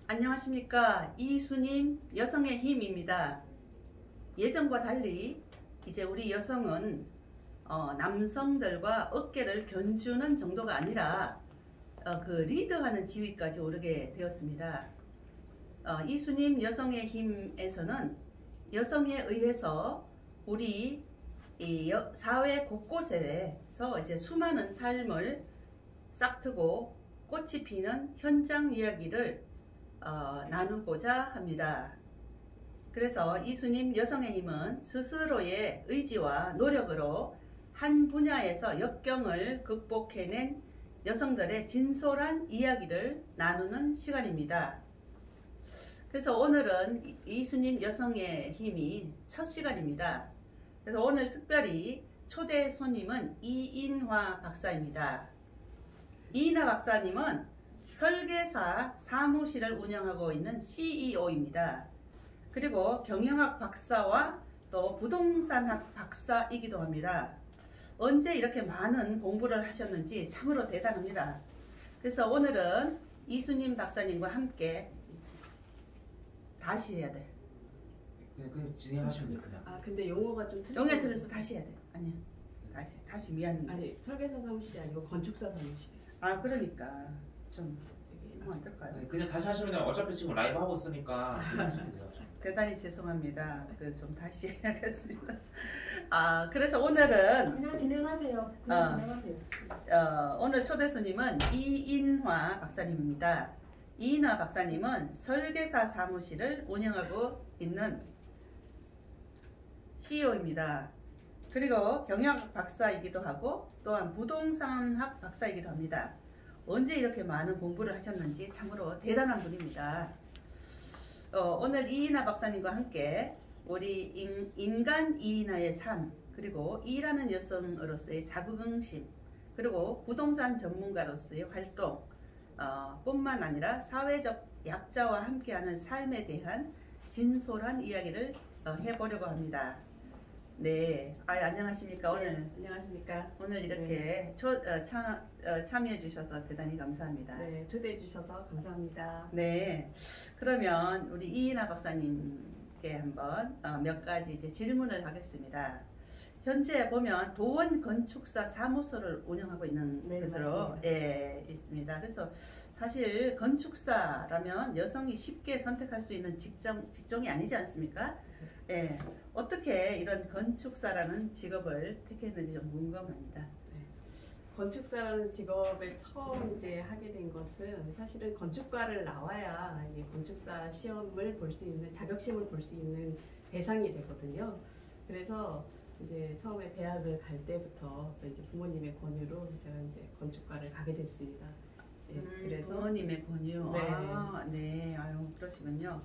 안녕하십니까. 이수님 여성의 힘입니다. 예전과 달리 이제 우리 여성은 남성들과 어깨를 견주는 정도가 아니라 그 리드하는 지위까지 오르게 되었습니다. 이수님 여성의 힘에서는 여성에 의해서 우리 이 사회 곳곳에서 이제 수많은 삶을 싹트고 꽃이 피는 현장 이야기를 나누고자 합니다. 그래서 이수님 여성의 힘은 스스로의 의지와 노력으로 한 분야에서 역경을 극복해낸 여성들의 진솔한 이야기를 나누는 시간입니다. 그래서 오늘은 이수님 여성의 힘이 첫 시간입니다. 그래서 오늘 특별히 초대 손님은 이인화 박사입니다. 이인화 박사님은 설계사 사무실을 운영하고 있는 CEO입니다. 그리고 경영학 박사와 또 부동산학 박사이기도 합니다. 언제 이렇게 많은 공부를 하셨는지 참으로 대단합니다. 그래서 오늘은 이수님 박사님과 함께 다시 해야 돼. 그냥 진행하시면 돼요. 그냥. 아 근데 용어가 좀 틀려. 용어 틀려서 다시 해야 돼. 아니야. 다시 미안. 아니 설계사 사무실이 아니고 건축사 사무실이에요. 아 그러니까 좀 하면 안 될까요? 그냥 다시 하시면 돼요. 어차피 지금 라이브 하고 있으니까 하시면 돼요. 대단히 죄송합니다. 좀 다시 해야겠습니다. 그래서 오늘은 그냥 진행하세요. 진행하세요. 오늘 초대 손님은 이인화 박사님입니다. 이인화 박사님은 설계사 사무실을 운영하고 있는 CEO입니다. 그리고 경영학 박사이기도 하고 또한 부동산학 박사이기도 합니다. 언제 이렇게 많은 공부를 하셨는지 참으로 대단한 분입니다. 오늘 이인화 박사님과 함께 우리 인간 이인화의 삶, 그리고 일하는 여성으로서의 자긍심, 그리고 부동산 전문가로서의 활동 뿐만 아니라 사회적 약자와 함께하는 삶에 대한 진솔한 이야기를 해보려고 합니다. 네, 안녕하십니까. 안녕하십니까. 오늘 이렇게 참여해 주셔서 대단히 감사합니다. 네, 초대해 주셔서 감사합니다. 네, 그러면 우리 이인화 박사님께 한번 몇 가지 이제 질문을 하겠습니다. 현재 보면 도원 건축사 사무소를 운영하고 있는 것으로 있습니다. 그래서 사실 건축사라면 여성이 쉽게 선택할 수 있는 직종이 아니지 않습니까? 예, 어떻게 이런 건축사라는 직업을 택했는지 좀 궁금합니다. 네. 건축사라는 직업을 처음 이제 하게 된 것은 사실은 건축과를 나와야 이제 건축사 시험을 볼 수 있는 자격심을 볼 수 있는 대상이 되거든요. 그래서 이제 처음에 대학을 갈 때부터 이제 부모님의 권유로 제가 이제 건축과를 가게 됐습니다. 네, 그래서 부모님의 권유. 네. 네, 아유 그러시군요.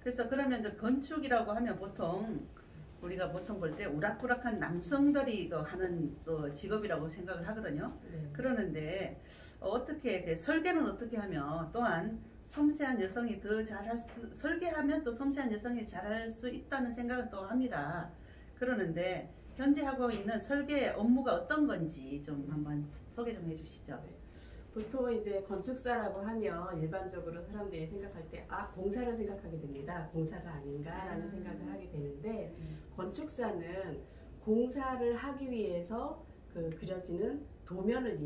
그래서 그러면 건축이라고 하면 우리가 보통 볼 때 우락부락한 남성들이 하는 직업이라고 생각을 하거든요. 네. 그러는데 어떻게 설계는 어떻게 하면 또한 섬세한 여성이 더 잘할 수 설계하면 또 섬세한 여성이 잘할 수 있다는 생각은 또 합니다. 그러는데 현재 하고 있는 설계 업무가 어떤 건지 좀 한번 소개 좀 해주시죠. 네. 보통 이제 건축사라고 하면 일반적으로 사람들이 생각할 때 공사를 생각하게 됩니다. 공사가 아닌가라는 생각을 하게 되는데 건축사는 공사를 하기 위해서 그려지는 도면을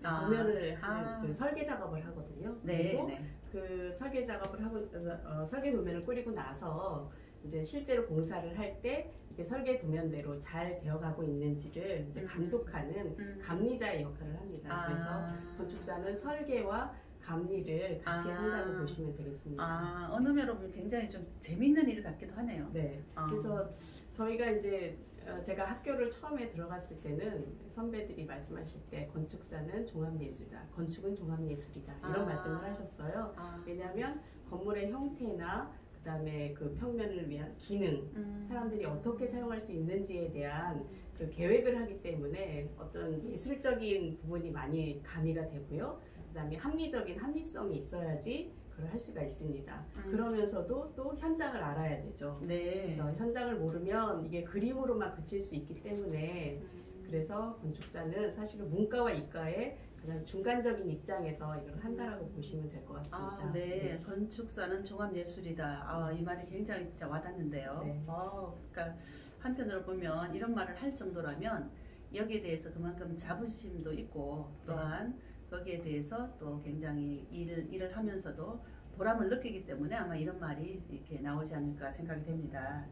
도면을 하는 그 설계 작업을 하거든요. 그리고 그 설계 작업을 하고 설계 도면을 꾸리고 나서 이제 실제로 공사를 할 때 이게 설계 도면대로 잘 되어가고 있는지를 이제 감독하는 감리자의 역할을 합니다. 그래서 건축사는 설계와 감리를 같이 한다고 보시면 되겠습니다. 어느 면으로 보면 굉장히 좀 재밌는 일 같기도 하네요. 네. 그래서 저희가 이제 제가 학교를 처음에 들어갔을 때는 선배들이 말씀하실 때 건축사는 종합예술이다, 건축은 종합예술이다 이런 말씀을 하셨어요. 왜냐하면 건물의 형태나 그다음에 그 평면을 위한 기능, 사람들이 어떻게 사용할 수 있는지에 대한 그 계획을 하기 때문에 어떤 예술적인 부분이 많이 가미가 되고요. 그다음에 합리성이 있어야지 그걸 할 수가 있습니다. 그러면서도 또 현장을 알아야 되죠. 그래서 현장을 모르면 이게 그림으로만 그칠 수 있기 때문에 그래서 건축사는 사실은 문과와 이과의 그냥 중간적인 입장에서 이걸 한다라고 보시면 될 것 같습니다. 아, 네. 건축사는 종합예술이다. 아, 이 말이 굉장히 진짜 와닿는데요. 네. 그러니까 한편으로 보면 이런 말을 할 정도라면 여기에 대해서 그만큼 자부심도 있고 또한 거기에 대해서 또 굉장히 일을 하면서도 보람을 느끼기 때문에 아마 이런 말이 이렇게 나오지 않을까 생각이 됩니다.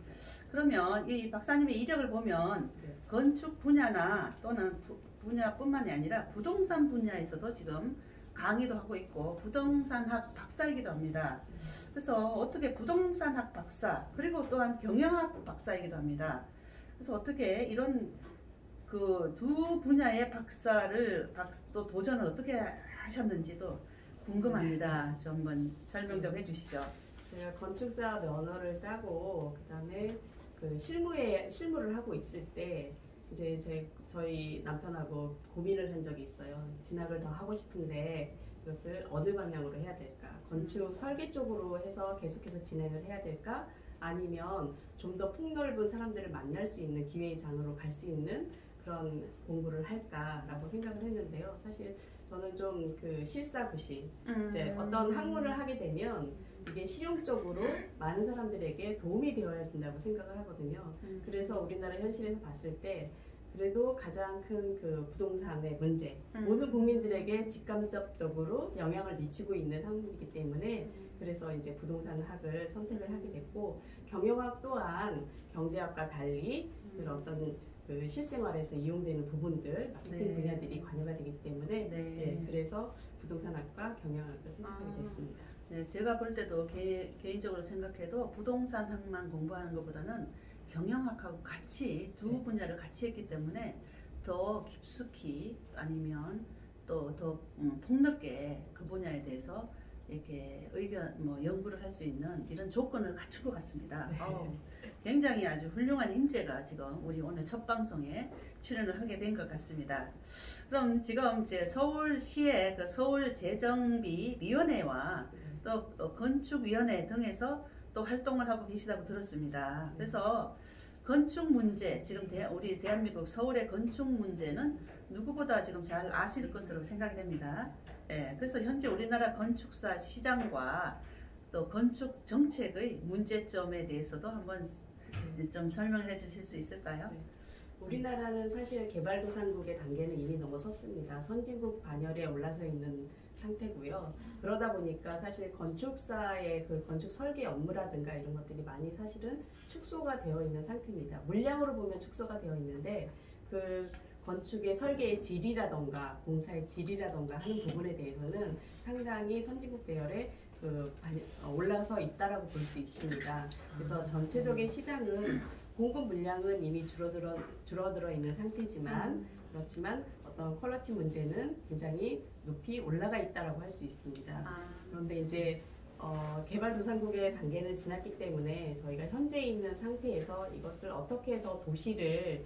그러면 이 박사님의 이력을 보면 건축 분야나 또는 분야뿐만이 아니라 부동산 분야에서도 지금 강의도 하고 있고 부동산학 박사이기도 합니다. 그래서 어떻게 부동산학 박사 그리고 또한 경영학 박사이기도 합니다. 그래서 어떻게 이런 그 두 분야의 박사를 또 도전을 어떻게 하셨는지도 궁금합니다. 좀 한번 설명 좀 해주시죠. 제가 건축사 면허를 따고 그다음에 그 실무를 하고 있을 때 이제 저희 남편하고 고민을 한 적이 있어요. 진학을 더 하고 싶은데 이것을 어느 방향으로 해야 될까? 건축 설계 쪽으로 해서 계속해서 진행을 해야 될까? 아니면 좀 더 폭넓은 사람들을 만날 수 있는 기회의 장으로 갈 수 있는 그런 공부를 할까라고 생각을 했는데요. 사실 저는 좀 그 실사구시 이제 어떤 학문을 하게 되면 이게 실용적으로 많은 사람들에게 도움이 되어야 된다고 생각을 하거든요. 그래서 우리나라 현실에서 봤을 때 그래도 가장 큰 그 부동산의 문제, 모든 국민들에게 직간접적으로 영향을 미치고 있는 학문이기 때문에 그래서 이제 부동산학을 선택을 하게 됐고 경영학 또한 경제학과 달리 그런 어떤 그 실생활에서 이용되는 부분들, 마케팅 분야들이 관여가 되기 때문에 그래서 부동산학과 경영학을 선택하게 됐습니다. 네, 제가 볼 때도 개인적으로 생각해도 부동산학만 공부하는 것보다는 경영학하고 같이 두 분야를 같이 했기 때문에 더 깊숙이 아니면 또 더 폭넓게 그 분야에 대해서 이렇게 연구를 할 수 있는 이런 조건을 갖춘 것 같습니다. 굉장히 아주 훌륭한 인재가 지금 우리 오늘 첫 방송에 출연을 하게 된 것 같습니다. 그럼 지금 이제 서울시의 그 서울재정비위원회와 또 건축위원회 등에서 또 활동을 하고 계시다고 들었습니다. 그래서 건축 문제, 지금 우리 대한민국 서울의 건축 문제는 누구보다 지금 잘 아실 것으로 생각이 됩니다. 그래서 현재 우리나라 건축사 시장과 또 건축 정책의 문제점에 대해서도 한번 좀 설명해 주실 수 있을까요? 우리나라는 사실 개발도상국의 단계는 이미 넘어섰습니다. 선진국 반열에 올라서 있는 상태고요. 그러다 보니까 사실 건축사의 그 건축 설계 업무라든가 이런 것들이 많이 사실은 축소가 되어 있는 상태입니다. 물량으로 보면 축소가 되어 있는데 그 건축의 설계의 질이라던가 공사의 질이라던가 하는 부분에 대해서는 상당히 선진국 대열에 올라서 있다라고 볼 수 있습니다. 그래서 전체적인 시장은 공급 물량은 이미 줄어들어 있는 상태지만 그렇지만 어떤 퀄리티 문제는 굉장히 높이 올라가 있다라고 할 수 있습니다. 그런데 이제 개발도상국의 단계는 지났기 때문에 저희가 현재 있는 상태에서 이것을 어떻게 더 도시를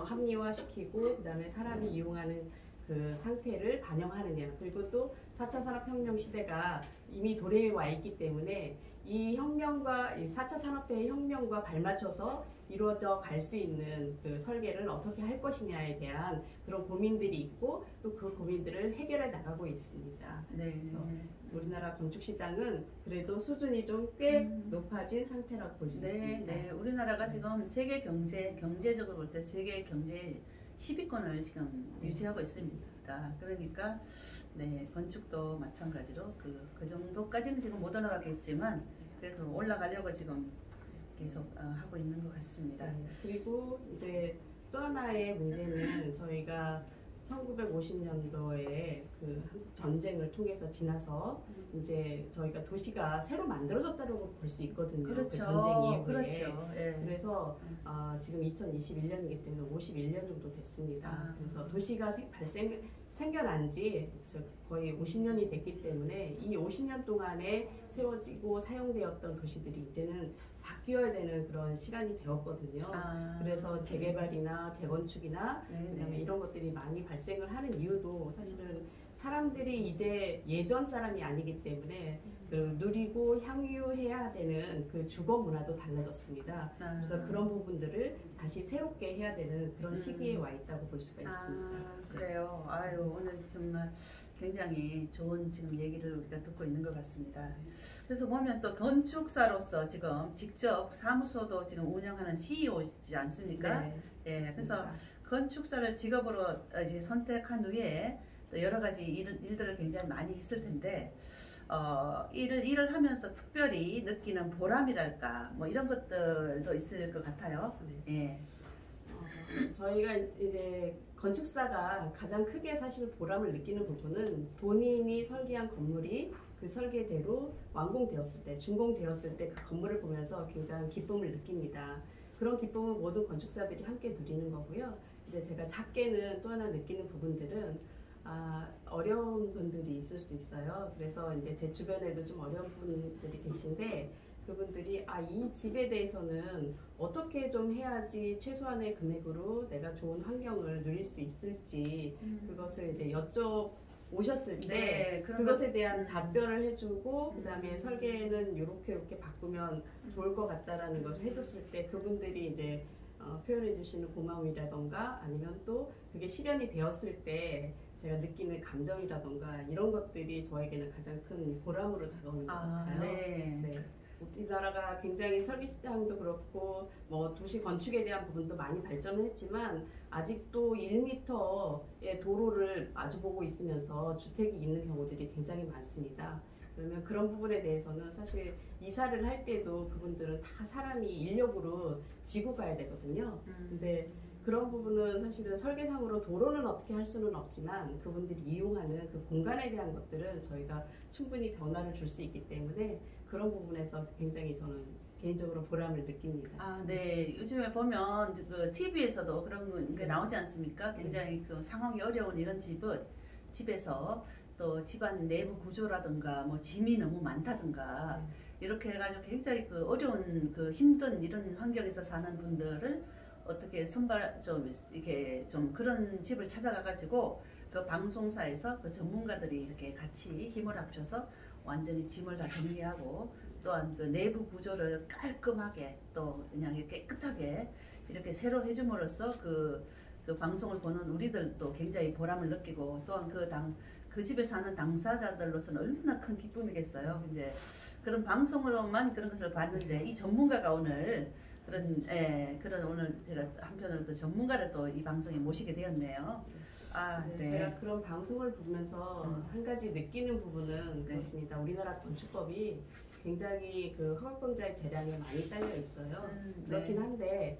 합리화시키고 그다음에 사람이 이용하는 그 상태를 반영하느냐 그리고 또 4차 산업혁명 시대가 이미 도래해 와 있기 때문에 이 혁명과 4차 산업대의 혁명과 발맞춰서 이루어져 갈 수 있는 그 설계를 어떻게 할 것이냐에 대한 그런 고민들이 있고 또 그 고민들을 해결해 나가고 있습니다. 그래서 우리나라 건축 시장은 그래도 수준이 좀 꽤 높아진 상태라고 볼 수 있습니다. 네, 우리나라가 지금 세계 경제적으로 볼 때 세계 경제 10위권을 지금 유지하고 있습니다. 그러니까 건축도 마찬가지로 그 정도까지는 지금 못 올라가겠지만 그래도 올라가려고 지금 계속 하고 있는 것 같습니다. 그리고 이제 또 하나의 문제는 저희가 1950년도에 그 전쟁을 통해서 지나서 이제 저희가 도시가 새로 만들어졌다고 볼 수 있거든요. 그렇죠. 그 전쟁 이후에. 그렇죠. 그래서 지금 2021년이기 때문에 51년 정도 됐습니다. 그래서 도시가 생겨난 지 거의 50년이 됐기 때문에 이 50년 동안에 세워지고 사용되었던 도시들이 이제는 바뀌어야 되는 그런 시간이 되었거든요. 그래서 재개발이나 재건축이나 그다음에 이런 것들이 많이 발생을 하는 이유도 사실은 사람들이 이제 예전 사람이 아니기 때문에 그 누리고 향유해야 되는 그 주거 문화도 달라졌습니다. 그래서 그런 부분들을 다시 새롭게 해야 되는 그런 시기에 와 있다고 볼 수가 있습니다. 그래요. 아유, 오늘 정말 굉장히 좋은 지금 얘기를 우리가 듣고 있는 것 같습니다. 그래서 보면 또 건축사로서 지금 직접 사무소도 지금 운영하는 CEO이지 않습니까? 네, 예, 그래서 건축사를 직업으로 이제 선택한 후에 또 여러 가지 일들을 굉장히 많이 했을 텐데, 일을 하면서 특별히 느끼는 보람이랄까, 뭐 이런 것들도 있을 것 같아요. 예. 저희가 이제 건축사가 가장 크게 사실 보람을 느끼는 부분은 본인이 설계한 건물이 그 설계대로 완공되었을 때, 준공되었을 때 그 건물을 보면서 굉장히 기쁨을 느낍니다. 그런 기쁨은 모든 건축사들이 함께 누리는 거고요. 이제 제가 작게는 또 하나 느끼는 부분들은 어려운 분들이 있을 수 있어요. 그래서 이제 제 주변에도 좀 어려운 분들이 계신데 그분들이 이 집에 대해서는 어떻게 좀 해야지 최소한의 금액으로 내가 좋은 환경을 누릴 수 있을지 그것을 이제 오셨을 때 네, 그것에 대한 답변을 해주고 그 다음에 설계는 이렇게 바꾸면 좋을 것 같다라는 것을 해줬을 때 그분들이 이제 표현해 주시는 고마움이라던가 아니면 또 그게 실현이 되었을 때 제가 느끼는 감정이라던가 이런 것들이 저에게는 가장 큰 보람으로 다가오는 것 같아요. 네. 우리나라가 굉장히 설계 시장도 그렇고 뭐 도시 건축에 대한 부분도 많이 발전을 했지만 아직도 1m의 도로를 마주보고 있으면서 주택이 있는 경우들이 굉장히 많습니다. 그러면 그런 부분에 대해서는 사실 이사를 할 때도 그분들은 다 사람이 인력으로 지고 가야 되거든요. 근데 그런 부분은 사실은 설계상으로 도로는 어떻게 할 수는 없지만 그분들이 이용하는 그 공간에 대한 것들은 저희가 충분히 변화를 줄 수 있기 때문에 그런 부분에서 굉장히 저는 개인적으로 보람을 느낍니다. 네. 요즘에 보면 그 TV에서도 그런 게 나오지 않습니까? 굉장히 그 상황이 어려운 이런 집에서 또 집안 내부 구조라든가 뭐 짐이 너무 많다든가 이렇게 해가지고 굉장히 그 어려운 그 힘든 이런 환경에서 사는 분들을 어떻게 이렇게 좀 그런 집을 찾아가가지고 그 방송사에서 그 전문가들이 이렇게 같이 힘을 합쳐서 완전히 짐을 다 정리하고 또한 그 내부 구조를 깔끔하게 또 그냥 깨끗하게 이렇게 새로 해줌으로써 그 방송을 보는 우리들도 굉장히 보람을 느끼고 또한 그 집에 사는 당사자들로서는 얼마나 큰 기쁨이겠어요. 이제 그런 방송으로만 그런 것을 봤는데 이 전문가가 오늘 그런 오늘 제가 한편으로 또 전문가를 또 이 방송에 모시게 되었네요. 네. 제가 그런 방송을 보면서 한 가지 느끼는 부분은 그렇습니다. 우리나라 건축법이 굉장히 그 허가권자의 재량에 많이 딸려 있어요. 그렇긴 한데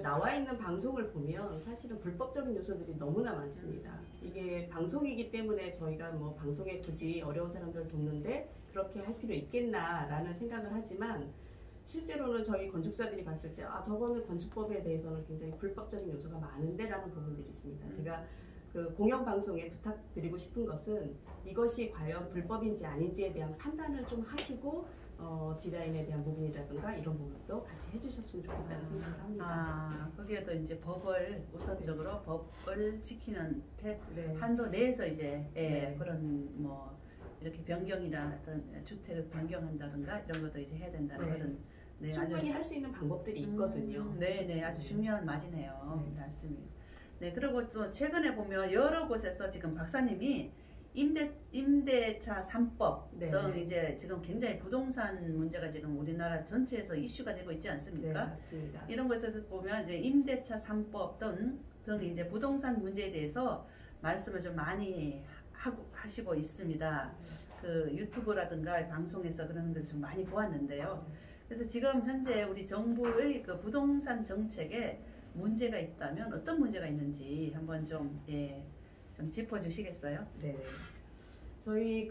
나와 있는 방송을 보면 사실은 불법적인 요소들이 너무나 많습니다. 이게 방송이기 때문에 저희가 뭐 방송에 굳이 어려운 사람들을 돕는데 그렇게 할 필요 있겠나라는 생각을 하지만 실제로는 저희 건축사들이 봤을 때 저거는 건축법에 대해서는 굉장히 불법적인 요소가 많은데 라는 부분들이 있습니다. 제가 그 공영방송에 부탁드리고 싶은 것은 이것이 과연 불법인지 아닌지에 대한 판단을 좀 하시고 디자인에 대한 부분이라든가 이런 부분도 같이 해주셨으면 좋겠다는 생각을 합니다. 거기에도 이제 법을 우선적으로 법을 지키는 한도 내에서 이제 그런 뭐 이렇게 변경이나 어떤 주택을 변경한다든가 이런 것도 이제 해야 된다는 그런 충분히 할 수 있는 방법들이 있거든요. 아주 중요한 말이네요. 말씀이. 그리고 또 최근에 보면 여러 곳에서 지금 박사님이 임대차 3법 등 이제 지금 굉장히 부동산 문제가 지금 우리나라 전체에서 이슈가 되고 있지 않습니까? 네, 맞습니다. 이런 것에서 보면 이제 임대차 3법 등 이제 부동산 문제에 대해서 말씀을 좀 많이 하시고 있습니다. 그 유튜브라든가 방송에서 그런 걸 좀 많이 보았는데요. 그래서 지금 현재 우리 정부의 그 부동산 정책에 문제가 있다면 어떤 문제가 있는지 한번 좀 짚어주시겠어요? 네. 저희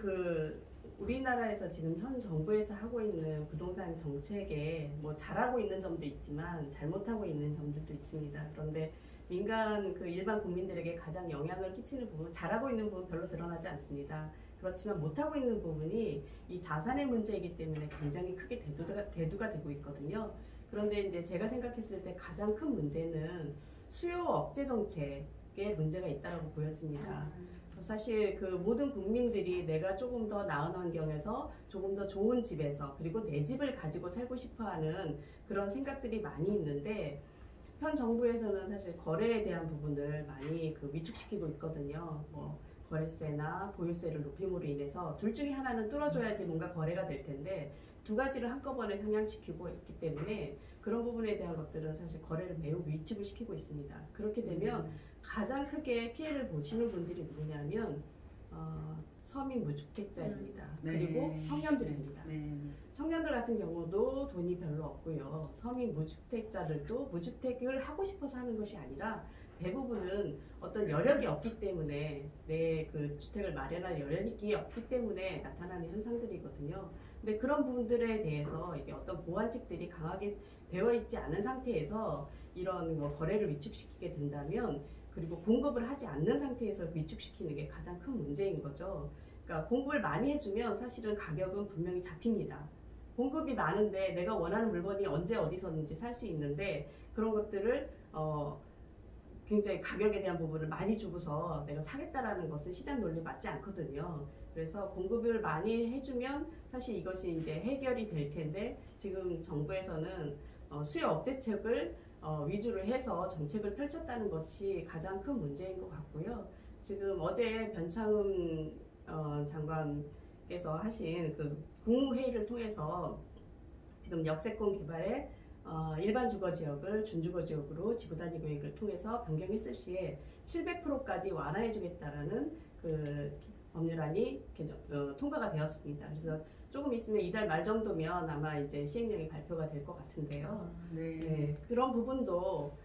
우리나라에서 지금 현 정부에서 하고 있는 부동산 정책에 뭐 잘하고 있는 점도 있지만 잘못하고 있는 점들도 있습니다. 그런데 민간 일반 국민들에게 가장 영향을 끼치는 부분, 잘하고 있는 부분 별로 드러나지 않습니다. 그렇지만 못하고 있는 부분이 이 자산의 문제이기 때문에 굉장히 크게 대두가 되고 있거든요. 그런데 이제 제가 생각했을 때 가장 큰 문제는 수요 억제 정책, 게 문제가 있다고 보여집니다. 사실 그 모든 국민들이 내가 조금 더 나은 환경에서 조금 더 좋은 집에서 그리고 내 집을 가지고 살고 싶어하는 그런 생각들이 많이 있는데 현 정부에서는 사실 거래에 대한 부분을 많이 그 위축시키고 있거든요. 뭐 거래세나 보유세를 높임으로 인해서 둘 중에 하나는 뚫어줘야지 뭔가 거래가 될 텐데 두 가지를 한꺼번에 상향시키고 있기 때문에 그런 부분에 대한 것들은 사실 거래를 매우 위축을 시키고 있습니다. 그렇게 되면 가장 크게 피해를 보시는 분들이 누구냐면 서민 무주택자입니다. 네. 그리고 청년들입니다. 네. 청년들 같은 경우도 돈이 별로 없고요. 서민 무주택자들도 무주택을 하고 싶어서 하는 것이 아니라 대부분은 어떤 여력이 없기 때문에 내 그 주택을 마련할 여력이 없기 때문에 나타나는 현상들이거든요. 근데 그런 부분들에 대해서 이게 어떤 보완책들이 강하게 되어 있지 않은 상태에서 이런 뭐 거래를 위축시키게 된다면 그리고 공급을 하지 않는 상태에서 위축시키는 게 가장 큰 문제인 거죠. 그러니까 공급을 많이 해주면 사실은 가격은 분명히 잡힙니다. 공급이 많은데 내가 원하는 물건이 언제 어디서든지 살 수 있는데 그런 것들을 굉장히 가격에 대한 부분을 많이 주고서 내가 사겠다라는 것은 시장 논리에 맞지 않거든요. 그래서 공급을 많이 해주면 사실 이것이 이제 해결이 될 텐데 지금 정부에서는 수요 억제책을 위주로 해서 정책을 펼쳤다는 것이 가장 큰 문제인 것 같고요. 지금 어제 변창흠 장관께서 하신 그 국무회의를 통해서 지금 역세권 개발에 일반 주거 지역을 준주거 지역으로 지구단위 계획을 통해서 변경했을 시에 700%까지 완화해 주겠다라는 그 법률안이 통과가 되었습니다. 그래서 조금 있으면 이달 말 정도면 아마 이제 시행령이 발표가 될 것 같은데요. 네, 그런 부분도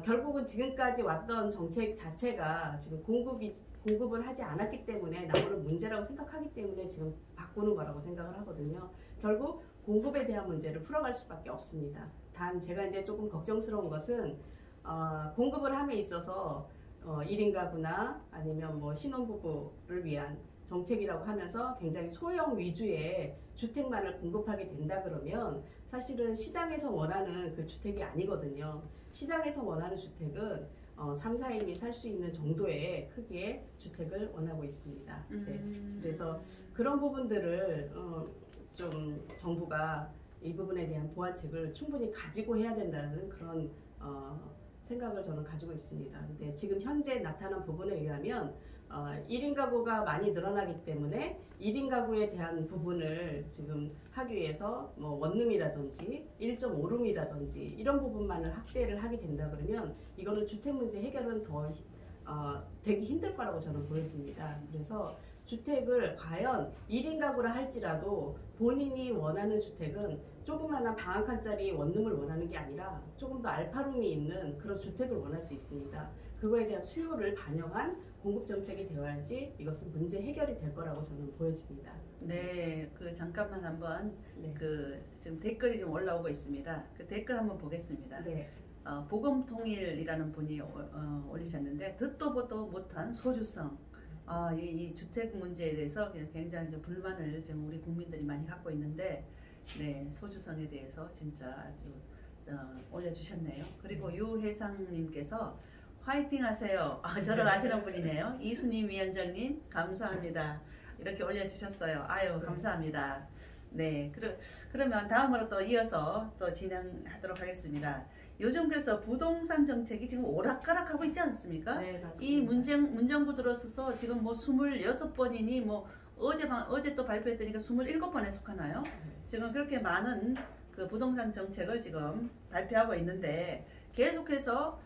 결국은 지금까지 왔던 정책 자체가 지금 공급을 하지 않았기 때문에 나오는 문제라고 생각하기 때문에 지금 바꾸는 거라고 생각을 하거든요. 결국 공급에 대한 문제를 풀어갈 수밖에 없습니다. 단 제가 이제 조금 걱정스러운 것은 공급을 함에 있어서 1인 가구나 아니면 뭐 신혼부부를 위한 정책이라고 하면서 굉장히 소형 위주의 주택만을 공급하게 된다 그러면 사실은 시장에서 원하는 그 주택이 아니거든요. 시장에서 원하는 주택은 3, 4인이 살 수 있는 정도의 크기의 주택을 원하고 있습니다. 네. 그래서 그런 부분들을 좀 정부가 이 부분에 대한 보완책을 충분히 가지고 해야 된다는 그런 생각을 저는 가지고 있습니다. 근데 지금 현재 나타난 부분에 의하면 1인 가구가 많이 늘어나기 때문에 1인 가구에 대한 부분을 지금 하기 위해서 뭐 원룸이라든지 1.5룸이라든지 이런 부분만을 확대를 하게 된다 그러면 이거는 주택 문제 해결은 더 되기 힘들 거라고 저는 보여집니다. 그래서 주택을 과연 1인 가구라 할지라도 본인이 원하는 주택은 조그마한 방 한 칸짜리 원룸을 원하는 게 아니라 조금 더 알파룸이 있는 그런 주택을 원할 수 있습니다. 그거에 대한 수요를 반영한 공급 정책이 되어야지 이것은 문제 해결이 될 거라고 저는 보여집니다. 네, 그 잠깐만 한번 네. 그 지금 댓글이 좀 올라오고 있습니다. 그 댓글 한번 보겠습니다. 네. 보금통일이라는 분이 올리셨는데 듣도 보도 못한 소주성. 이 주택 문제에 대해서 굉장히 좀 불만을 지금 우리 국민들이 많이 갖고 있는데, 네, 소주성에 대해서 진짜 아주 올려주셨네요. 그리고 유혜상님께서 화이팅 하세요. 저를 아시는 분이네요. 이순임 위원장님 감사합니다. 이렇게 올려주셨어요. 아유 감사합니다. 네, 그러면 다음으로 또 이어서 또 진행하도록 하겠습니다. 요즘 그래서 부동산 정책이 지금 오락가락하고 있지 않습니까? 네, 맞습니다. 이 문정부 들어서서 지금 뭐 26번이니 뭐 어제 또 발표했더니까 27번에 속하나요? 지금 그렇게 많은 그 부동산 정책을 지금 발표하고 있는데 계속해서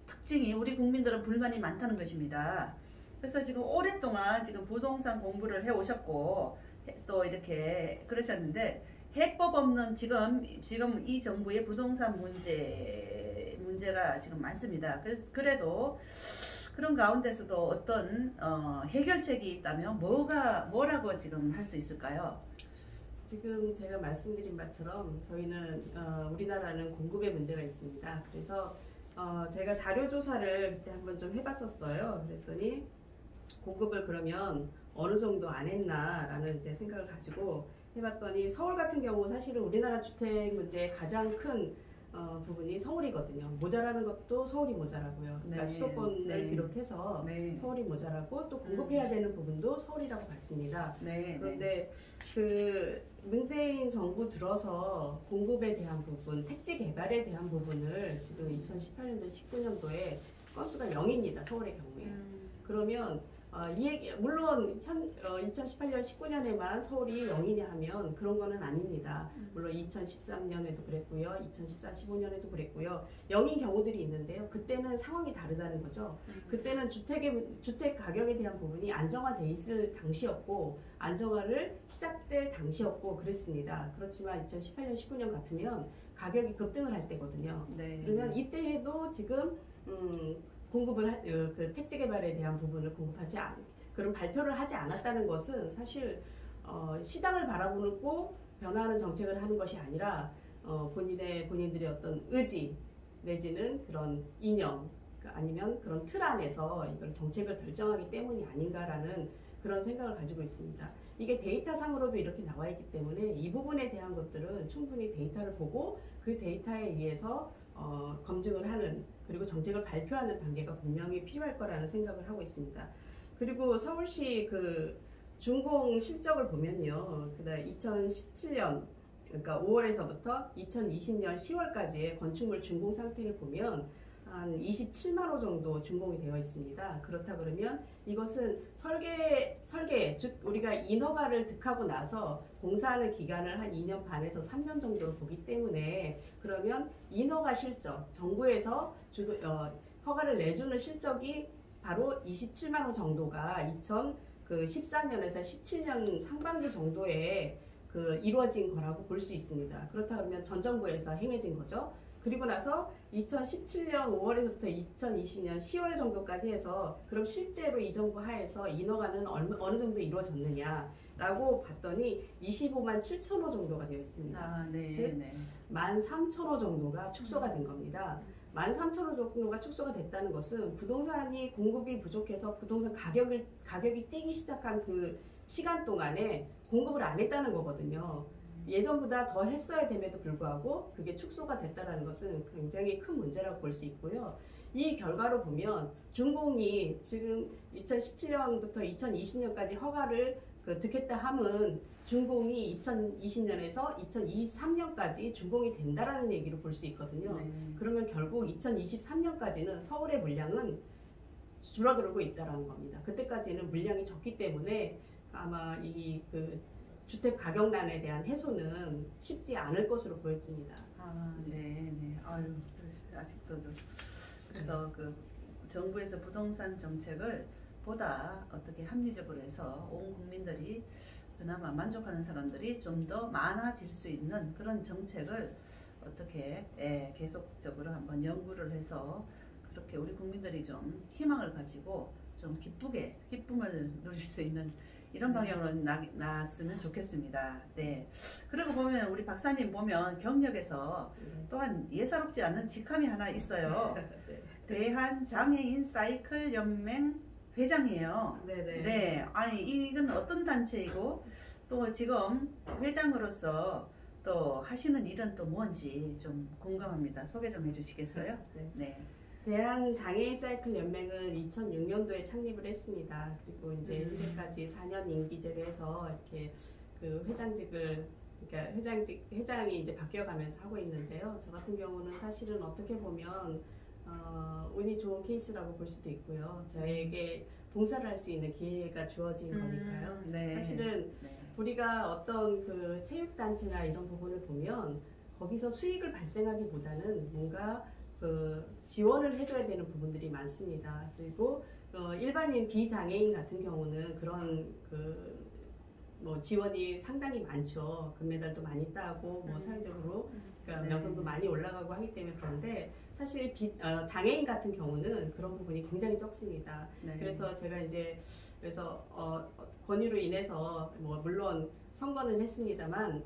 특징이 우리 국민들은 불만이 많다는 것입니다. 그래서 지금 오랫동안 지금 부동산 공부를 해 오셨고 또 이렇게 그러셨는데 해법 없는 지금 이 정부의 부동산 문제가 지금 많습니다. 그래도 그런 가운데서도 어떤 해결책이 있다면 뭐라고 지금 할 수 있을까요? 지금 제가 말씀드린 바처럼 저희는 우리나라는 공급에 문제가 있습니다. 그래서 제가 자료 조사를 그때 한번 좀 해봤었어요. 그랬더니 공급을 그러면 어느 정도 안 했나라는 이제 생각을 가지고 해봤더니 서울 같은 경우 사실은 우리나라 주택 문제의 가장 큰 부분이 서울이거든요. 모자라는 것도 서울이 모자라고요. 그러니까 네. 수도권을 네. 비롯해서 네. 서울이 모자라고 또 공급해야 되는 부분도 서울이라고 봤습니다. 네. 그런데 그 문재인 정부 들어서 공급에 대한 부분, 택지 개발에 대한 부분을 지금 2018년도, 19년도에 건수가 0입니다. 서울의 경우에. 그러면 이 얘기, 물론 2018년, 19년에만 서울이 0이냐 하면 그런 거는 아닙니다. 물론 2013년에도 그랬고요. 2014, 15년에도 그랬고요. 0인 경우들이 있는데요. 그때는 상황이 다르다는 거죠. 그때는 주택 가격에 대한 부분이 안정화돼 있을 당시였고 안정화를 시작될 당시였고 그랬습니다. 그렇지만 2018년, 19년 같으면 가격이 급등을 할 때거든요. 네. 그러면 이때 해도 지금 공급을 그 택지 개발에 대한 부분을 공급하지 그런 발표를 하지 않았다는 것은 사실 시장을 바라보고 변화하는 정책을 하는 것이 아니라 본인들의 어떤 의지 내지는 그런 이념 아니면 그런 틀 안에서 이걸 정책을 결정하기 때문이 아닌가라는 그런 생각을 가지고 있습니다. 이게 데이터상으로도 이렇게 나와 있기 때문에 이 부분에 대한 것들은 충분히 데이터를 보고 그 데이터에 의해서 검증을 하는 그리고 정책을 발표하는 단계가 분명히 필요할 거라는 생각을 하고 있습니다. 그리고 서울시 그 준공 실적을 보면요. 그다음 2017년 그러니까 5월에서부터 2020년 10월까지의 건축물 준공 상태를 보면 한 27만 호 정도 준공이 되어 있습니다. 그렇다 그러면 이것은 우리가 인허가를 득하고 나서 공사하는 기간을 한 2년 반에서 3년 정도로 보기 때문에 그러면 인허가 실적, 정부에서 허가를 내주는 실적이 바로 27만 호 정도가 2014년에서 17년 상반기 정도에 이루어진 거라고 볼 수 있습니다. 그렇다 그러면 전 정부에서 행해진 거죠. 그리고 나서 2017년 5월에서부터 2020년 10월 정도까지 해서 그럼 실제로 이 정부 하에서 인허가는 어느 정도 이루어졌느냐라고 봤더니 25만 7천 호 정도가 되어 있습니다. 네. 즉 13,000호 정도가 축소가 된 겁니다. 13,000호 정도가 축소가 됐다는 것은 부동산이 공급이 부족해서 부동산 가격이 뛰기 시작한 그 시간 동안에 공급을 안 했다는 거거든요. 예전보다 더 했어야 됨에도 불구하고 그게 축소가 됐다는 것은 굉장히 큰 문제라고 볼 수 있고요. 이 결과로 보면 준공이 지금 2017년부터 2020년까지 허가를 득했다 함은 준공이 2020년에서 2023년까지 준공이 된다라는 얘기로 볼 수 있거든요. 네. 그러면 결국 2023년까지는 서울의 물량은 줄어들고 있다라는 겁니다. 그때까지는 물량이 적기 때문에 아마 주택 가격난에 대한 해소는 쉽지 않을 것으로 보여집니다. 네. 아유, 아직도 그래서 정부에서 부동산 정책을 보다 어떻게 합리적으로 해서 온 국민들이 그나마 만족하는 사람들이 좀 더 많아질 수 있는 그런 정책을 어떻게 계속적으로 한번 연구를 해서 그렇게 우리 국민들이 좀 희망을 가지고 좀 기쁨을 누릴 수 있는 이런 방향으로 나왔으면 좋겠습니다. 네. 그리고 보면 우리 박사님 보면 경력에서 또한 예사롭지 않은 직함이 하나 있어요. 대한 장애인 사이클 연맹 회장이에요. 네네. 네. 아니 이건 어떤 단체이고 또 지금 회장으로서 또 하시는 일은 또 뭔지 좀 궁금합니다. 소개 좀 해주시겠어요? 네. 대한 장애인 사이클 연맹은 2006년도에 창립을 했습니다. 그리고 이제 현재까지 4년 임기제를 해서 이렇게 회장이 이제 바뀌어가면서 하고 있는데요. 저 같은 경우는 사실은 어떻게 보면 운이 좋은 케이스라고 볼 수도 있고요. 저에게 봉사를 할 수 있는 기회가 주어진 거니까요. 네. 사실은 우리가 어떤 체육단체나 이런 부분을 보면 거기서 수익을 발생하기보다는 뭔가 지원을 해줘야 되는 부분들이 많습니다. 그리고 일반인 비장애인 같은 경우는 그런 지원이 상당히 많죠. 금메달도 많이 따고 사회적으로 명성도 많이 올라가고 하기 때문에 그런데 사실 장애인 같은 경우는 그런 부분이 굉장히 적습니다. 네. 그래서 제가 권유로 인해서 물론 선거는 했습니다만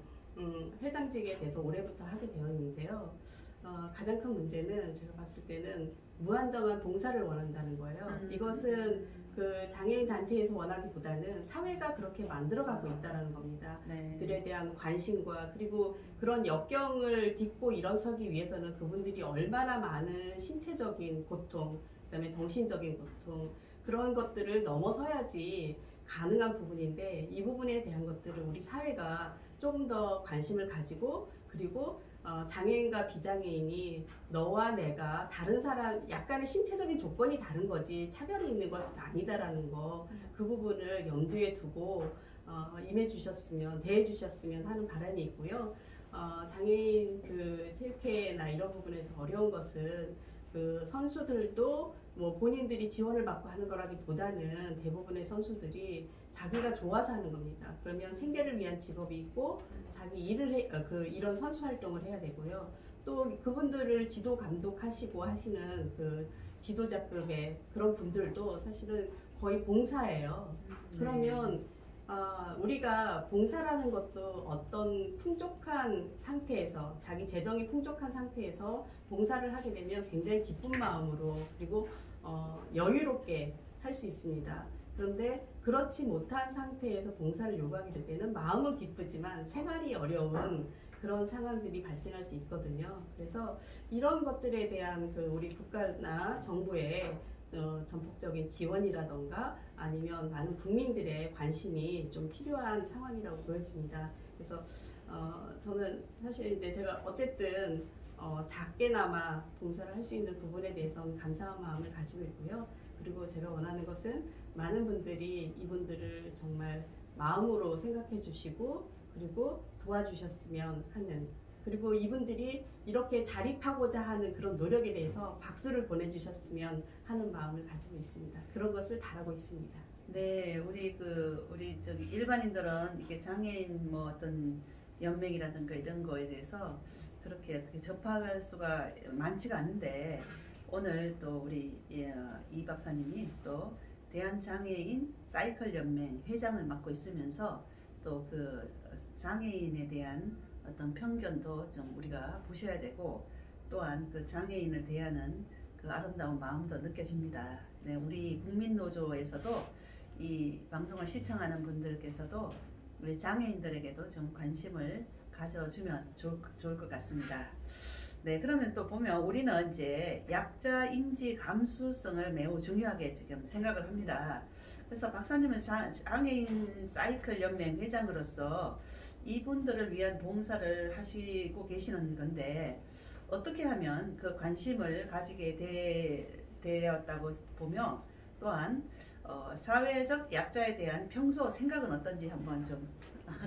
회장직에 대해서 올해부터 하게 되었는데요. 가장 큰 문제는 제가 봤을 때는 무한정한 봉사를 원한다는 거예요. 이것은 그 장애인 단체에서 원하기보다는 사회가 그렇게 만들어가고 있다는 겁니다. 네. 그들에 대한 관심과 그리고 그런 역경을 딛고 일어서기 위해서는 그분들이 얼마나 많은 신체적인 고통, 그다음에 정신적인 고통 그런 것들을 넘어서야지 가능한 부분인데 이 부분에 대한 것들을 우리 사회가 조금 더 관심을 가지고 그리고 장애인과 비장애인이 너와 내가 다른 사람 약간의 신체적인 조건이 다른 거지 차별이 있는 것은 아니다라는 거 그 부분을 염두에 두고 임해 주셨으면 대해 주셨으면 하는 바람이 있고요. 장애인 그 체육회나 이런 부분에서 어려운 것은 그 선수들도 뭐 본인들이 지원을 받고 하는 거라기보다는 대부분의 선수들이 자기가 좋아서 하는 겁니다. 그러면 생계를 위한 직업이 있고 자기 일을 이런 선수 활동을 해야 되고요. 또 그분들을 지도 감독하시고 하시는 그 지도자급의 그런 분들도 사실은 거의 봉사예요. 그러면 우리가 봉사라는 것도 어떤 풍족한 상태에서 자기 재정이 풍족한 상태에서 봉사를 하게 되면 굉장히 기쁜 마음으로 그리고 여유롭게 할 수 있습니다. 그런데 그렇지 못한 상태에서 봉사를 요구하게 될 때는 마음은 기쁘지만 생활이 어려운 그런 상황들이 발생할 수 있거든요. 그래서 이런 것들에 대한 그 우리 국가나 정부의 전폭적인 지원이라던가 아니면 많은 국민들의 관심이 좀 필요한 상황이라고 보여집니다. 그래서 저는 사실 이제 제가 어쨌든 작게나마 봉사를 할 수 있는 부분에 대해서는 감사한 마음을 가지고 있고요. 그리고 제가 원하는 것은 많은 분들이 이분들을 정말 마음으로 생각해 주시고 그리고 도와주셨으면 하는 그리고 이분들이 이렇게 자립하고자 하는 그런 노력에 대해서 박수를 보내주셨으면 하는 마음을 가지고 있습니다. 그런 것을 바라고 있습니다. 네, 우리 저기 일반인들은 이게 장애인 뭐 어떤 연맹이라든가 이런 거에 대해서 그렇게 어떻게 접할 수가 많지가 않은데 오늘 또 우리 이 박사님이 또 대한장애인 사이클 연맹 회장을 맡고 있으면서 또 그 장애인에 대한 어떤 편견도 좀 우리가 보셔야 되고 또한 그 장애인을 대하는 그 아름다운 마음도 느껴집니다. 네, 우리 국민노조에서도 이 방송을 시청하는 분들께서도 우리 장애인들에게도 좀 관심을 가져주면 좋을 것 같습니다. 네, 그러면 또 보면 우리는 이제 약자 인지 감수성을 매우 중요하게 지금 생각을 합니다. 그래서 박사님은 장애인 사이클 연맹 회장으로서 이분들을 위한 봉사를 하시고 계시는 건데 어떻게 하면 그 관심을 가지게 되었다고 보며 또한 사회적 약자에 대한 평소 생각은 어떤지 한번 좀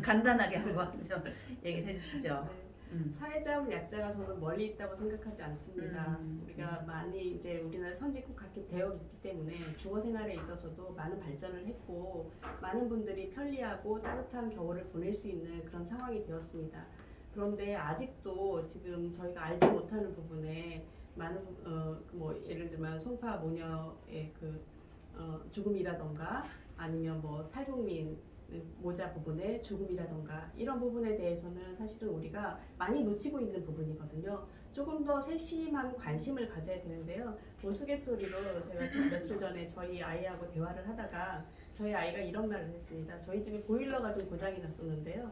간단하게 한번 좀 얘기를 해주시죠. 네. 사회적 약자가 저는 멀리 있다고 생각하지 않습니다. 우리가 많이 이제 우리나라 선진국같이 되어 있기 때문에 주거 생활에 있어서도 많은 발전을 했고 많은 분들이 편리하고 따뜻한 겨울을 보낼 수 있는 그런 상황이 되었습니다. 그런데 아직도 지금 저희가 알지 못하는 부분에 많은 뭐 예를 들면 송파 모녀의 그 죽음이라던가 아니면 뭐 탈북민 모자 부분의 죽음이라던가 이런 부분에 대해서는 사실은 우리가 많이 놓치고 있는 부분이거든요. 조금 더 세심한 관심을 가져야 되는데요. 우스갯소리로 제가 며칠 전에 저희 아이하고 대화를 하다가 저희 아이가 이런 말을 했습니다. 저희 집에 보일러가 좀 고장이 났었는데요.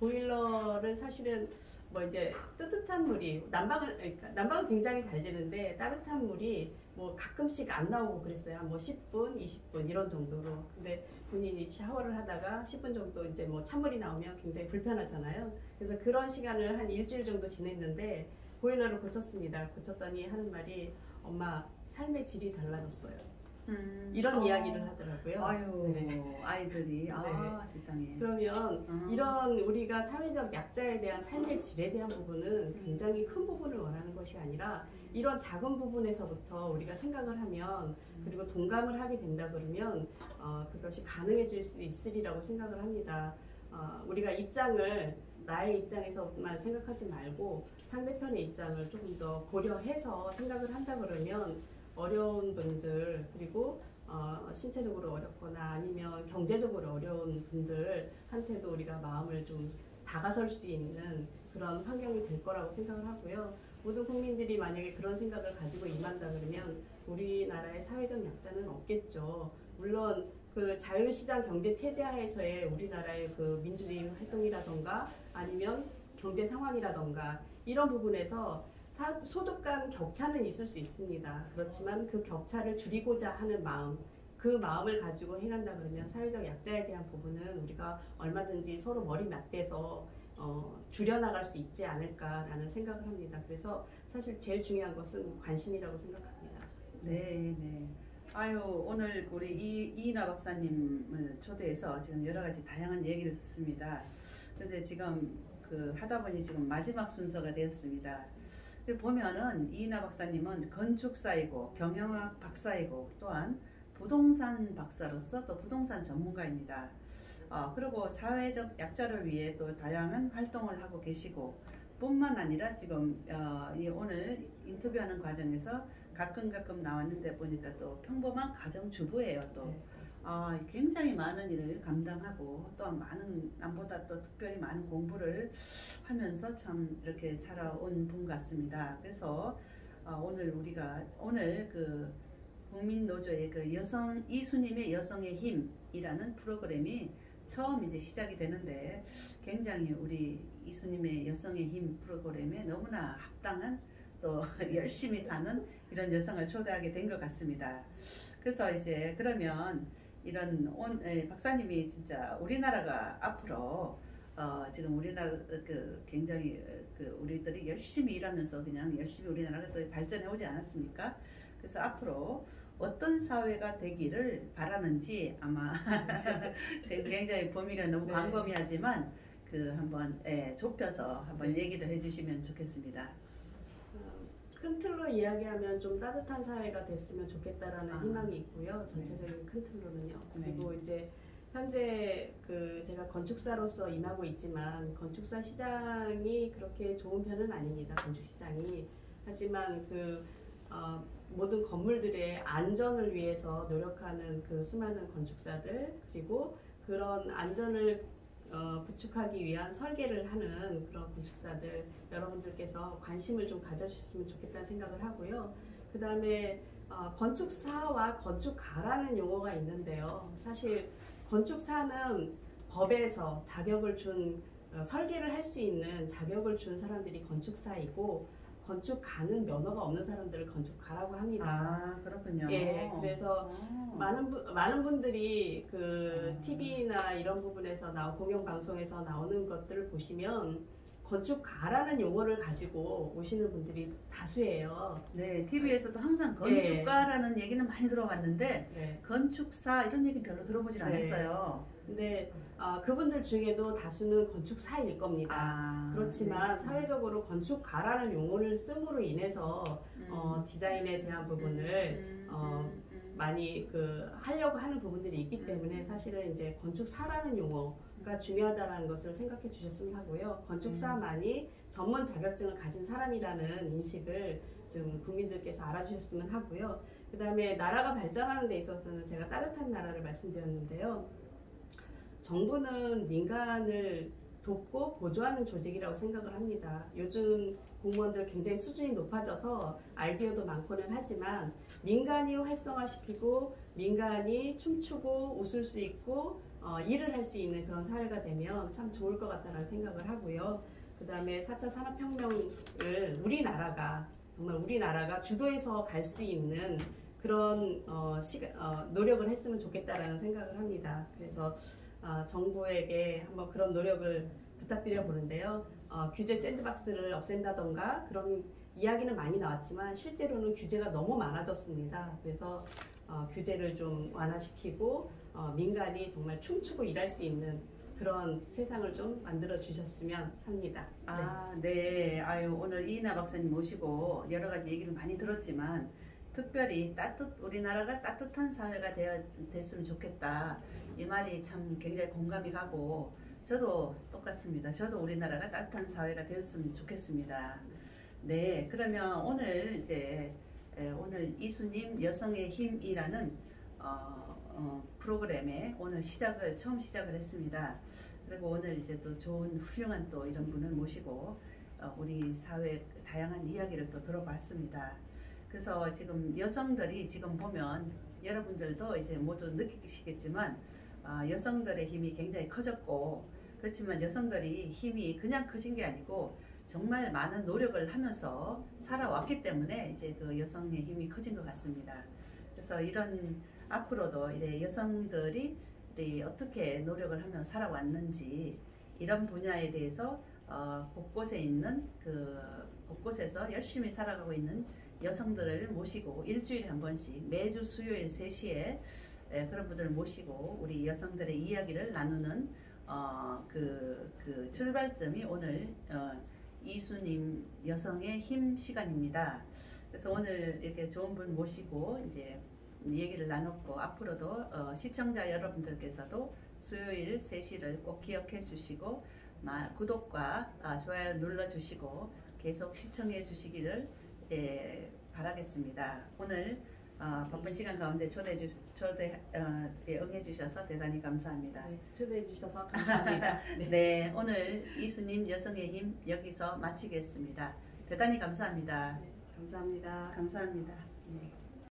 보일러를 사실은 뭐 이제 뜨뜻한 물이 난방은 굉장히 잘 되는데 따뜻한 물이 뭐 가끔씩 안 나오고 그랬어요. 한 뭐 10분, 20분 이런 정도로. 근데 본인이 샤워를 하다가 10분 정도 이제 뭐 찬물이 나오면 굉장히 불편하잖아요. 그래서 그런 시간을 한 일주일 정도 지냈는데 보일러를 고쳤습니다. 고쳤더니 하는 말이 엄마 삶의 질이 달라졌어요. 이런 이야기를 하더라고요. 아유, 네. 아이들이 세상에. 그러면 이런 우리가 사회적 약자에 대한 삶의 질에 대한 부분은 굉장히 큰 부분을 원하는 것이 아니라 이런 작은 부분에서부터 우리가 생각을 하면 그리고 동감을 하게 된다 그러면 그것이 가능해질 수 있으리라고 생각을 합니다. 우리가 나의 입장에서만 생각하지 말고 상대편의 입장을 조금 더 고려해서 생각을 한다 그러면 어려운 분들 그리고 신체적으로 어렵거나 아니면 경제적으로 어려운 분들한테도 우리가 마음을 좀 다가설 수 있는 그런 환경이 될 거라고 생각을 하고요. 모든 국민들이 만약에 그런 생각을 가지고 임한다 그러면 우리나라의 사회적 약자는 없겠죠. 물론 그 자유시장 경제 체제 하에서의 우리나라의 그 민주주의 활동이라던가 아니면 경제 상황이라던가 이런 부분에서 소득 간 격차는 있을 수 있습니다. 그렇지만 그 격차를 줄이고자 하는 마음, 그 마음을 가지고 행한다 그러면 사회적 약자에 대한 부분은 우리가 얼마든지 서로 머리 맞대서 줄여나갈 수 있지 않을까라는 생각을 합니다. 그래서 사실 제일 중요한 것은 관심이라고 생각합니다. 네, 네. 아유, 오늘 우리 이인하 박사님을 초대해서 지금 여러 가지 다양한 얘기를 듣습니다. 그런데 지금 하다 보니 지금 마지막 순서가 되었습니다. 보면은 이인하 박사님은 건축사이고 경영학 박사이고 또한 부동산 박사로서 또 부동산 전문가입니다. 그리고 사회적 약자를 위해 또 다양한 활동을 하고 계시고 뿐만 아니라 지금 오늘 인터뷰하는 과정에서 가끔 나왔는데 보니까 또 평범한 가정주부예요. 또 굉장히 많은 일을 감당하고 또 많은 남보다 또 특별히 많은 공부를 하면서 참 이렇게 살아온 분 같습니다. 그래서 오늘 그 국민노조의 그 이수님의 여성의 힘이라는 프로그램이 처음 이제 시작이 되는데 굉장히 우리 이수님의 여성의 힘 프로그램에 너무나 합당한 또 열심히 사는 이런 여성을 초대하게 된 것 같습니다. 그래서 이제 그러면 이런 박사님이 진짜 우리나라가 앞으로 지금 우리나라 굉장히 우리들이 열심히 일하면서 그냥 열심히 우리나라가 또 발전해 오지 않았습니까? 그래서 앞으로 어떤 사회가 되기를 바라는지 아마 굉장히 범위가 너무 광범위하지만 한번 좁혀서 한번 얘기를 해주시면 좋겠습니다. 큰 틀로 이야기하면 좀 따뜻한 사회가 됐으면 좋겠다라는 희망이 있고요. 전체적인 큰 틀로는요. 그리고 이제 현재 제가 건축사로서 임하고 있지만 건축사 시장이 그렇게 좋은 편은 아닙니다. 건축 시장이. 하지만 모든 건물들의 안전을 위해서 노력하는 수많은 건축사들 그리고 그런 안전을 구축하기 위한 설계를 하는 그런 건축사들 여러분들께서 관심을 좀 가져주셨으면 좋겠다는 생각을 하고요. 그 다음에 건축사와 건축가라는 용어가 있는데요. 사실 건축사는 법에서 자격을 준 설계를 할 수 있는 자격을 준 사람들이 건축사이고 건축가는 면허가 없는 사람들을 건축가라고 합니다. 그렇군요. 예, 그래서 많은 분들이 TV나 이런 부분에서 공영방송에서 나오는 것들을 보시면 건축가라는 용어를 가지고 오시는 분들이 다수예요. 네, TV에서도 항상 건축가라는 얘기는 많이 들어봤는데 건축사 이런 얘기 별로 들어보질 않았어요. 근데 그분들 중에도 다수는 건축사일 겁니다. 그렇지만 사회적으로 건축가라는 용어를 씀으로 인해서 디자인에 대한 부분을 많이 하려고 하는 부분들이 있기 때문에 사실은 이제 건축사라는 용어가 중요하다는 것을 생각해 주셨으면 하고요. 건축사만이 전문 자격증을 가진 사람이라는 인식을 좀 국민들께서 알아주셨으면 하고요. 그 다음에 나라가 발전하는 데 있어서는 제가 따뜻한 나라를 말씀드렸는데요. 정부는 민간을 돕고 보조하는 조직이라고 생각을 합니다. 요즘 공무원들 굉장히 수준이 높아져서 아이디어도 많고는 하지만 민간이 활성화시키고 민간이 춤추고 웃을 수 있고 일을 할 수 있는 그런 사회가 되면 참 좋을 것 같다는 생각을 하고요. 그 다음에 4차 산업혁명을 정말 우리나라가 주도해서 갈 수 있는 그런 노력을 했으면 좋겠다라는 생각을 합니다. 그래서 정부에게 한번 그런 노력을 부탁드려 보는데요. 규제 샌드박스를 없앤다던가 그런 이야기는 많이 나왔지만 실제로는 규제가 너무 많아졌습니다. 그래서 규제를 좀 완화시키고 민간이 정말 춤추고 일할 수 있는 그런 세상을 좀 만들어 주셨으면 합니다. 네. 오늘 이인하 박사님 모시고 여러 가지 얘기를 많이 들었지만 특별히 우리나라가 따뜻한 사회가 됐으면 좋겠다. 이 말이 참 굉장히 공감이 가고 저도 똑같습니다. 저도 우리나라가 따뜻한 사회가 되었으면 좋겠습니다. 네, 그러면 오늘 오늘 이수님 여성의 힘이라는 프로그램에 오늘 처음 시작을 했습니다. 그리고 오늘 또 좋은 훌륭한 또 이런 분을 모시고 우리 사회 다양한 이야기를 또 들어봤습니다. 그래서 지금 여성들이 지금 보면 여러분들도 이제 모두 느끼시겠지만 여성들의 힘이 굉장히 커졌고, 그렇지만 여성들이 힘이 그냥 커진 게 아니고 정말 많은 노력을 하면서 살아왔기 때문에 이제 그 여성의 힘이 커진 것 같습니다. 그래서 이런 앞으로도 이제 여성들이 어떻게 노력을 하며 살아왔는지 이런 분야에 대해서 곳곳에 있는 곳곳에서 열심히 살아가고 있는 여성들을 모시고 일주일에 한 번씩 매주 수요일 3시에 그런 분들을 모시고 우리 여성들의 이야기를 나누는 그 출발점이 오늘 이수님 여성의 힘 시간입니다. 그래서 오늘 이렇게 좋은 분 모시고 이제 얘기를 나눴고, 앞으로도 시청자 여러분들께서도 수요일 3시를 꼭 기억해 주시고 구독과 좋아요 눌러 주시고 계속 시청해 주시기를 바라겠습니다. 오늘 바쁜 시간 가운데 응해 주셔서 대단히 감사합니다. 네, 초대해 주셔서 감사합니다. 네. 네, 오늘 이수님 여성의 힘 여기서 마치겠습니다. 대단히 감사합니다. 네, 감사합니다. 감사합니다. 네.